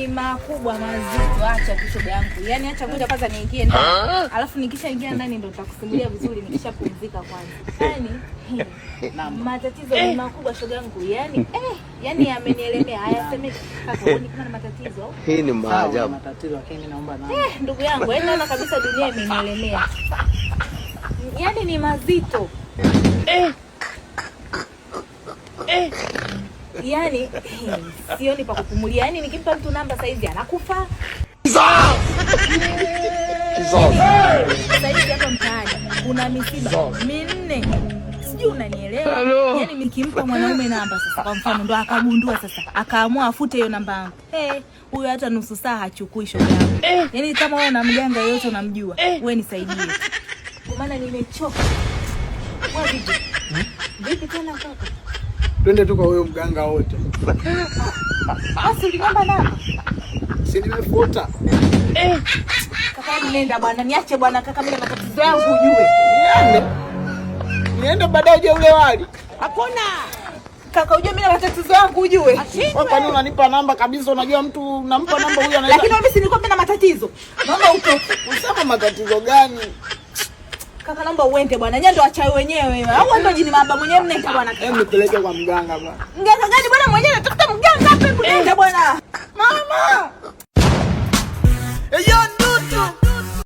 ni makubwa mazito, acha tu shoga yangu. Yaani acha ngoja kwanza niingie ndani. Alafu nikishaingia ndani ndo nitakusimulia vizuri nikishapumzika kwanza. Yaani matatizo ni makubwa shoga yangu. Yaani yamenielemea. Hayasemeki kaka, wewe kama na matatizo. Hii ni maajabu. Matatizo lakini naomba nani. Ndugu yangu, yaani naona kabisa dunia imenielemea. Yaani ni mazito. Yaani sioni pa kupumulia. Yaani nikimpa mtu namba saizi anakufa. Saizi hapa mtaani kuna misiba 4. Sijui unanielewa? Yaani nikimpa mwanaume namba sasa kwa mfano ndo akagundua sasa akaamua afute hiyo namba yangu. Huyo hata nusu saa hachukui shoga yangu. Yaani kama wewe na mganga yote unamjua, wewe nisaidie. Kwa maana nimechoka. Wewe vipi? Vipi tena kaka? Twende tu kwa huyo mganga wote. Basi uliomba namba? Si nimefuta. Kaka nenda bwana, niache bwana kaka, mimi na matatizo yangu ujue. Niende baadaye je ule wali? Hakuna. Kaka ujue mimi na matatizo yangu ujue. Wewe kwa nini unanipa namba kabisa? Unajua mtu unampa namba huyu anaenda. Lakini mimi si nilikuwa na matatizo. Naomba utoke. Usema matatizo gani? Kaka naomba uende bwana. Nyie ndo wachawi wenyewe. Au ndo jini baba mwenyewe mnaita bwana. Nipeleke kwa mganga bwana. Mganga gani bwana mwenyewe? Tafuta mganga hapa, nenda bwana. Mama.